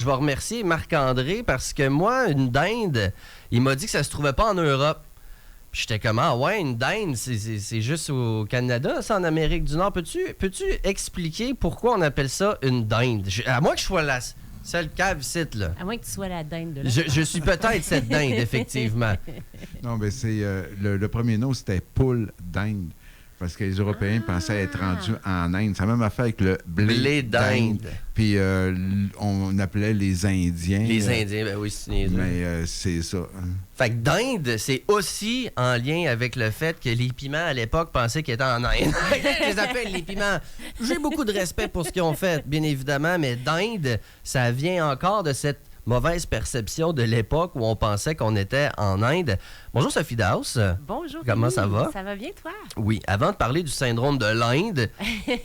Je vais remercier Marc-André parce que moi, une dinde, il m'a dit que ça se trouvait pas en Europe. Puis j'étais comme, ah ouais, une dinde, c'est juste au Canada, ça, en Amérique du Nord. Peux-tu expliquer pourquoi on appelle ça une dinde? À moins que je sois la seule cave site, là. À moins que tu sois la dinde de là. Je suis peut-être cette dinde, effectivement. Non, mais c'est le premier nom, c'était poule d'Inde. Parce que les Européens pensaient être rendus en Inde. Ça a même affaire avec le blé d'Inde. Puis on appelait les Indiens. Les Indiens, ben oui, c'est niaiseux. Mais c'est ça. Fait que d'Inde, c'est aussi en lien avec le fait que les piments, à l'époque, pensaient qu'ils étaient en Inde. Je les appelle les piments. J'ai beaucoup de respect pour ce qu'ils ont fait, bien évidemment, mais d'Inde, ça vient encore de cette mauvaise perception de l'époque où on pensait qu'on était en Inde. Bonjour Sophie Daus. Bonjour. Comment ça va? Ça va bien, toi? Oui. Avant de parler du syndrome de l'Inde,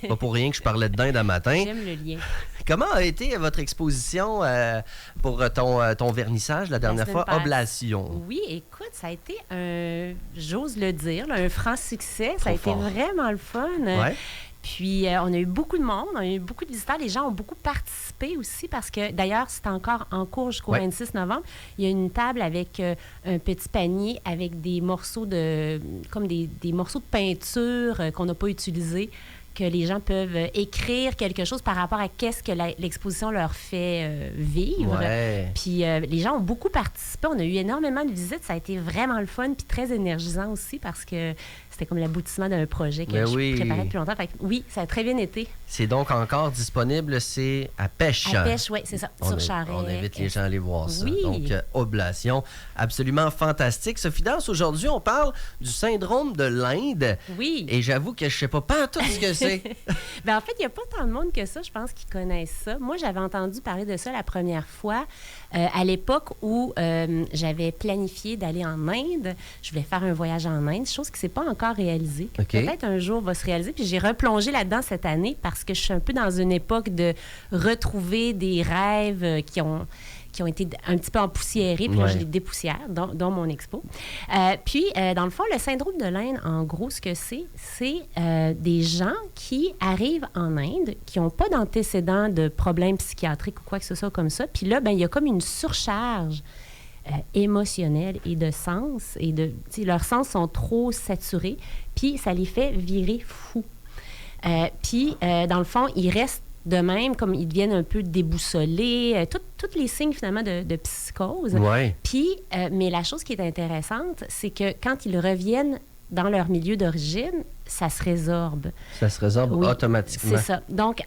pas pour rien que je parlais de d'Inde un matin. J'aime le lien. Comment a été votre exposition pour ton vernissage la dernière fois, Oblation? Oui, écoute, ça a été j'ose le dire, là, un franc succès. Ça a été vraiment le fun. Ouais. Puis, on a eu beaucoup de monde, on a eu beaucoup de visiteurs. Les gens ont beaucoup participé aussi parce que, d'ailleurs, c'est encore en cours jusqu'au 26 novembre. Il y a une table avec un petit panier avec des morceaux comme des morceaux de peinture qu'on n'a pas utilisés, que les gens peuvent écrire quelque chose par rapport à qu'est-ce que l'exposition leur fait vivre. Ouais. Puis les gens ont beaucoup participé. On a eu énormément de visites. Ça a été vraiment le fun puis très énergisant aussi parce que c'était comme l'aboutissement d'un projet que je préparais depuis longtemps. Fait que, oui, ça a très bien été. C'est donc encore disponible, c'est à Pêche. À Pêche, oui, c'est ça, sur Charest. On invite les gens à aller voir ça. Oui. Donc, Oblation, absolument fantastique. Sophie Daus, aujourd'hui, on parle du syndrome de l'Inde. Oui. Et j'avoue que je sais pas tout ce que c'est. Bien, en fait, il n'y a pas tant de monde que ça, je pense, qui connaissent ça. Moi, j'avais entendu parler de ça la première fois à l'époque où j'avais planifié d'aller en Inde. Je voulais faire un voyage en Inde, chose qui ne s'est pas encore réalisée. Okay. Peut-être un jour va se réaliser. Puis j'ai replongé là-dedans cette année parce que je suis un peu dans une époque de retrouver des rêves qui ont été un petit peu empoussiérés, puis là, je les dépoussière, dans mon expo. Puis, dans le fond, le syndrome de l'Inde, en gros, ce que c'est des gens qui arrivent en Inde, qui n'ont pas d'antécédents de problèmes psychiatriques ou quoi que ce soit comme ça. Puis là, il y a comme une surcharge émotionnelle et de sens. Leurs sens sont trop saturés, puis ça les fait virer fous. Puis, dans le fond, ils restent de même, comme ils deviennent un peu déboussolés, tous les signes, finalement, de psychose. Ouais. Puis, mais la chose qui est intéressante, c'est que quand ils reviennent dans leur milieu d'origine, ça se résorbe. Ça se résorbe automatiquement. C'est ça. Donc,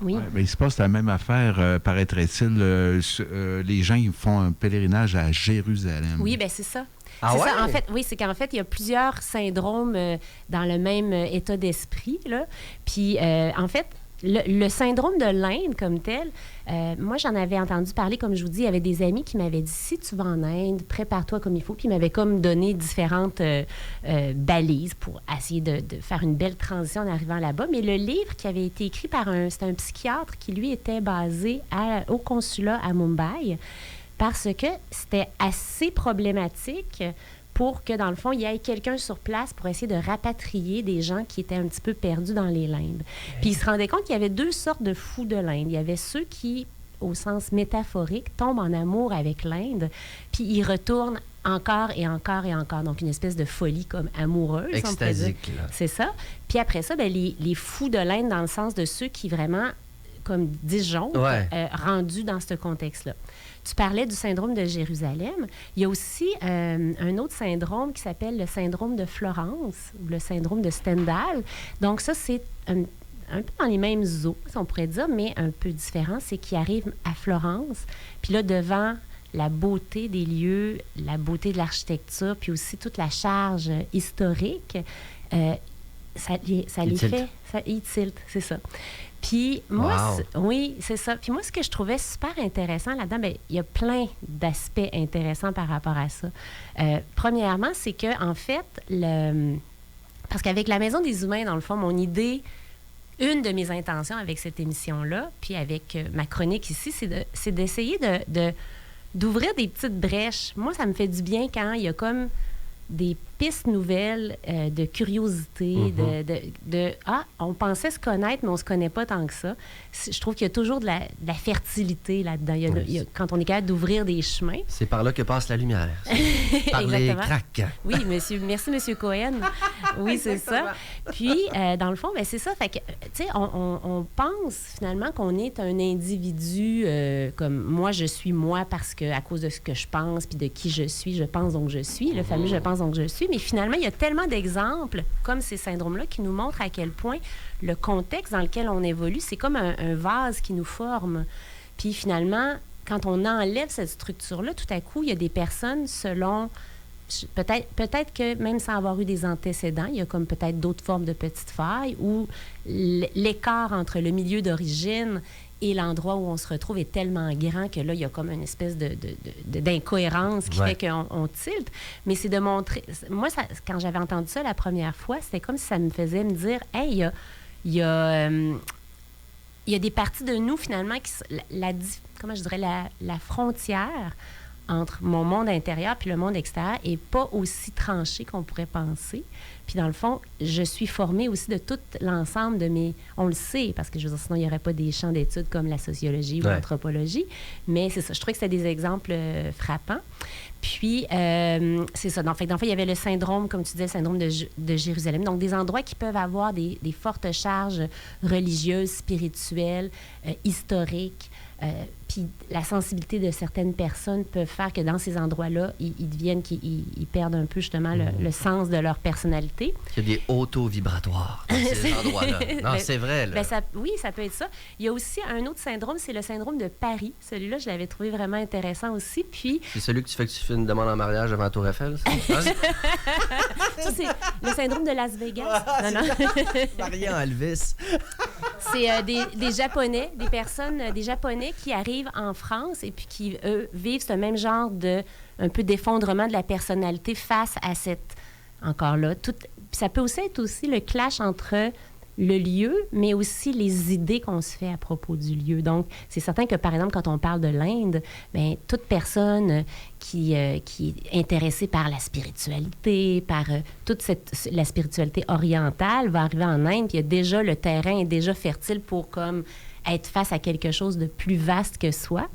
oui. Ouais, mais il se passe la même affaire, paraîtrait-il. Les gens, ils font un pèlerinage à Jérusalem. Oui, bien, c'est ça. Ah c'est ouais? ça. En fait, oui, c'est qu'en fait, il y a plusieurs syndromes dans le même état d'esprit, là. Puis, en fait, le syndrome de l'Inde comme tel, moi, j'en avais entendu parler, comme je vous dis, il y avait des amis qui m'avaient dit, si tu vas en Inde, prépare-toi comme il faut. Puis ils m'avaient comme donné différentes balises pour essayer de faire une belle transition en arrivant là-bas. Mais le livre qui avait été écrit par c'était un psychiatre qui, lui, était basé au consulat à Mumbai parce que c'était assez problématique pour que, dans le fond, il y ait quelqu'un sur place pour essayer de rapatrier des gens qui étaient un petit peu perdus dans les limbes. Puis il se rendait compte qu'il y avait deux sortes de fous de l'Inde. Il y avait ceux qui, au sens métaphorique, tombent en amour avec l'Inde, puis ils retournent encore et encore et encore. Donc, une espèce de folie comme amoureuse, extasique, là. C'est ça. Puis après ça, les fous de l'Inde, dans le sens de ceux qui vraiment, comme disjonctent, rendus dans ce contexte-là. Tu parlais du syndrome de Jérusalem. Il y a aussi un autre syndrome qui s'appelle le syndrome de Florence, ou le syndrome de Stendhal. Donc ça, c'est un peu dans les mêmes eaux, si on pourrait dire, mais un peu différent. C'est qu'ils arrivent à Florence, puis là, devant la beauté des lieux, la beauté de l'architecture, puis aussi toute la charge historique, ça les fait... Ils tiltent, c'est ça. Puis moi, oui, c'est ça. Puis moi, ce que je trouvais super intéressant là-dedans, bien, il y a plein d'aspects intéressants par rapport à ça. Premièrement, c'est que en fait, parce qu'avec la Maison des Humains, dans le fond, mon idée, une de mes intentions avec cette émission-là, puis avec ma chronique ici, c'est d'essayer d'ouvrir des petites brèches. Moi, ça me fait du bien quand il y a comme des piste nouvelle de curiosité, on pensait se connaître, mais on se connaît pas tant que ça. Je trouve qu'il y a toujours de la fertilité là-dedans. Quand on est capable d'ouvrir des chemins. C'est par là que passe la lumière. Par les cracks. Oui, merci, M. Cohen. Oui, c'est ça. Puis, dans le fond, ben, c'est ça. Fait que, tu sais, on pense finalement qu'on est un individu comme moi, je suis moi parce que à cause de ce que je pense puis de qui je suis, je pense donc je suis. Le fameux je pense donc je suis. Mais finalement, il y a tellement d'exemples comme ces syndromes-là qui nous montrent à quel point le contexte dans lequel on évolue, c'est comme un vase qui nous forme. Puis finalement, quand on enlève cette structure-là, tout à coup, il y a des personnes selon... Peut-être que même sans avoir eu des antécédents, il y a comme peut-être d'autres formes de petites failles où l'écart entre le milieu d'origine et l'endroit où on se retrouve est tellement grand que là, il y a comme une espèce d'incohérence qui fait qu'on tilte. Mais c'est de montrer... Moi, quand j'avais entendu ça la première fois, c'était comme si ça me faisait me dire « Hey, il y a des parties de nous, finalement, qui... comment je dirais? La frontière entre mon monde intérieur puis le monde extérieur est pas aussi tranchée qu'on pourrait penser. Puis dans le fond, je suis formée aussi de tout l'ensemble de mes... On le sait, parce que je veux dire, sinon, il n'y aurait pas des champs d'études comme la sociologie ou l'anthropologie. Mais c'est ça. Je trouvais que c'était des exemples frappants. Puis, c'est ça. Dans le fond, il y avait le syndrome, comme tu disais, le syndrome de Jérusalem. Donc, des endroits qui peuvent avoir des fortes charges religieuses, spirituelles, historiques. Puis la sensibilité de certaines personnes peut faire que dans ces endroits-là, ils deviennent qu'ils perdent un peu justement le sens de leur personnalité. Il y a des auto-vibratoires dans ces endroits-là. Non, c'est vrai. Là. Oui, ça peut être ça. Il y a aussi un autre syndrome, c'est le syndrome de Paris. Celui-là, je l'avais trouvé vraiment intéressant aussi. Puis... C'est celui que tu fais une demande en mariage devant la Tour Eiffel, ça? Ça, c'est le syndrome de Las Vegas. Non. Marié en Elvis. C'est des Japonais, des Japonais qui arrivent en France et puis qui, eux, vivent ce même genre un peu d'effondrement de la personnalité face à cette... Encore là, ça peut aussi être le clash entre le lieu, mais aussi les idées qu'on se fait à propos du lieu. Donc, c'est certain que, par exemple, quand on parle de l'Inde, bien, toute personne qui est intéressée par la spiritualité, par la spiritualité orientale, va arriver en Inde, puis le terrain est déjà fertile pour comme être face à quelque chose de plus vaste que soi.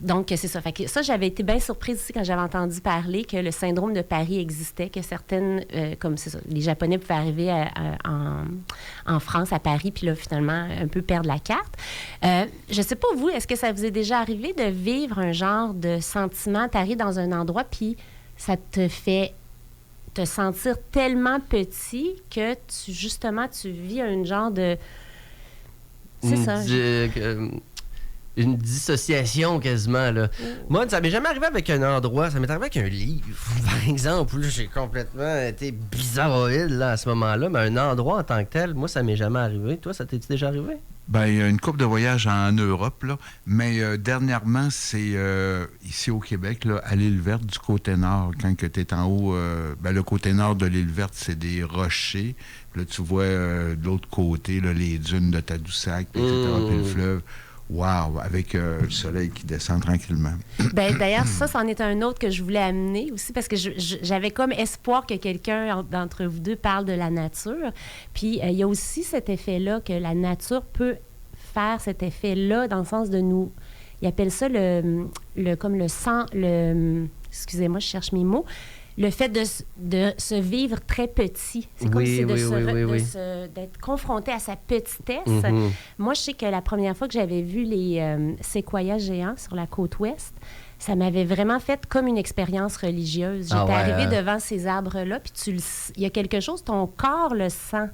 Donc, c'est ça. Fait que ça, j'avais été bien surprise aussi quand j'avais entendu parler que le syndrome de Paris existait, que certaines, comme c'est ça, les Japonais pouvaient arriver en France, à Paris, puis là, finalement, un peu perdre la carte. Je sais pas, vous, est-ce que ça vous est déjà arrivé de vivre un genre de sentiment, t'arrives dans un endroit, puis ça te fait te sentir tellement petit que tu vis un genre de... C'est ça. Une dissociation quasiment, là. Moi, ça m'est jamais arrivé avec un endroit, ça m'est arrivé avec un livre, par exemple, où j'ai complètement été bizarroïde, là, à ce moment-là, mais un endroit en tant que tel, moi, ça m'est jamais arrivé. Toi, ça t'est déjà arrivé? Bien, il y a une couple de voyages en Europe, là, mais dernièrement, c'est ici au Québec, là, à l'île Verte, du côté nord, quand tu es en haut, le côté nord de l'île Verte, c'est des rochers. Puis là, tu vois de l'autre côté, là, les dunes de Tadoussac, puis etc., puis le fleuve. Wow! Avec le soleil qui descend tranquillement. D'ailleurs, ça, c'en est un autre que je voulais amener aussi, parce que j'avais comme espoir que quelqu'un d'entre vous deux parle de la nature. Puis, il y a aussi cet effet-là, que la nature peut faire cet effet-là, dans le sens de nous... Ils appellent ça excusez-moi, je cherche mes mots. Le fait de se vivre très petit. C'est comme si d'être confronté à sa petitesse. Moi, je sais que la première fois que j'avais vu les séquoias géants sur la côte ouest, ça m'avait vraiment fait comme une expérience religieuse. J'étais arrivée devant ces arbres-là, puis il y a quelque chose, ton corps le sent,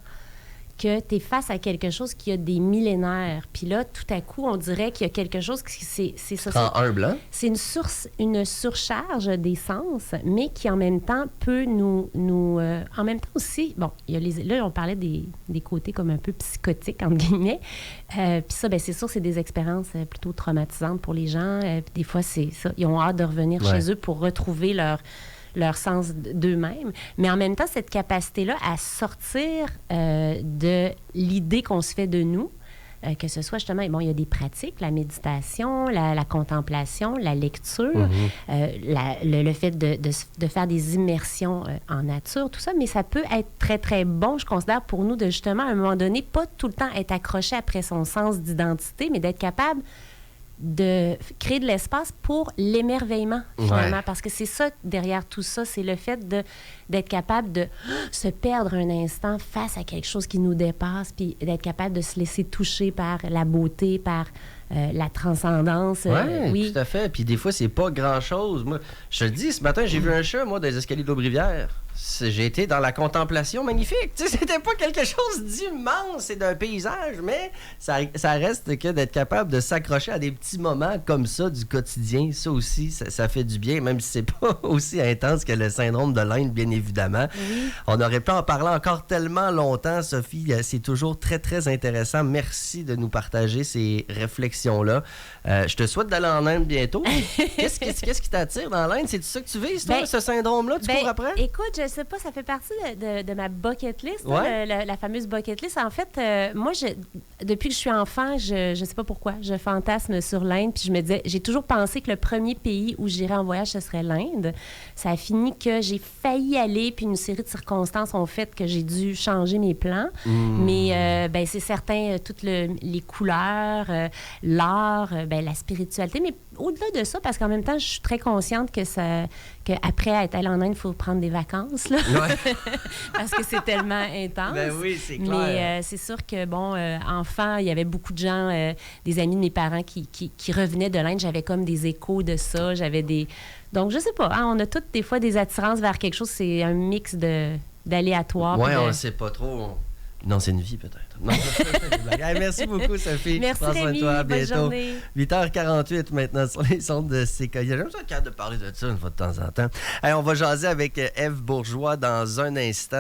que tu es face à quelque chose qui a des millénaires. Puis là, tout à coup, on dirait qu'il y a quelque chose qui... C'est humble, hein? C'est une surcharge des sens, mais qui, en même temps, peut nous en même temps aussi... Bon, là, on parlait des côtés comme un peu psychotiques, entre guillemets. Puis ça, c'est sûr, c'est des expériences plutôt traumatisantes pour les gens. Puis des fois, c'est ça. Ils ont hâte de revenir chez eux pour retrouver leur sens d'eux-mêmes. Mais en même temps, cette capacité-là à sortir de l'idée qu'on se fait de nous, que ce soit justement, bon, il y a des pratiques, la méditation, la contemplation, la lecture, le fait de faire des immersions en nature, tout ça, mais ça peut être très, très bon, je considère, pour nous de justement, à un moment donné, pas tout le temps être accroché après son sens d'identité, mais d'être capable de créer de l'espace pour l'émerveillement, finalement. Parce que c'est ça, derrière tout ça, c'est le fait d'être capable de se perdre un instant face à quelque chose qui nous dépasse, puis d'être capable de se laisser toucher par la beauté, par la transcendance. Oui, tout à fait. Puis des fois, c'est pas grand-chose. Moi, je te le dis, ce matin, j'ai vu un chat, moi, dans les escaliers d'Aubrivière. J'ai été dans la contemplation magnifique. Tu sais, c'était pas quelque chose d'immense et d'un paysage, mais ça reste que d'être capable de s'accrocher à des petits moments comme ça du quotidien. Ça aussi, ça fait du bien, même si c'est pas aussi intense que le syndrome de l'Inde, bien évidemment. Oui. On aurait pu en parler encore tellement longtemps, Sophie. C'est toujours très, très intéressant. Merci de nous partager ces réflexions-là. Je te souhaite d'aller en Inde bientôt. Qu'est-ce qui t'attire dans l'Inde? C'est ça que tu vises, toi, ce syndrome-là? Tu cours après? Écoute, je sais pas, ça fait partie de ma bucket list, la fameuse bucket list. En fait, moi, depuis que je suis enfant, je sais pas pourquoi, je fantasme sur l'Inde, puis je me disais, j'ai toujours pensé que le premier pays où j'irais en voyage, ce serait l'Inde. Ça a fini que j'ai failli aller, puis une série de circonstances ont fait que j'ai dû changer mes plans. Mais c'est certain, toutes les couleurs, l'art, la spiritualité, mais au-delà de ça, parce qu'en même temps, je suis très consciente qu'après être allée en Inde, il faut prendre des vacances, là. Parce que c'est tellement intense. Ben oui, c'est clair. Mais c'est sûr que, enfant, il y avait beaucoup de gens, des amis de mes parents qui revenaient de l'Inde. J'avais comme des échos de ça. Donc, je sais pas, on a toutes des fois des attirances vers quelque chose. C'est un mix d'aléatoires. Oui, on ne sait pas trop. Non, c'est une vie, peut-être. Non, merci beaucoup, Sophie. Merci, Prends soin de toi. À bientôt. Bonne journée. 8h48 maintenant sur les sondes de CKI. J'aime ça le cadre de parler de ça une fois de temps en temps. On va jaser avec Ève Bourgeois dans un instant.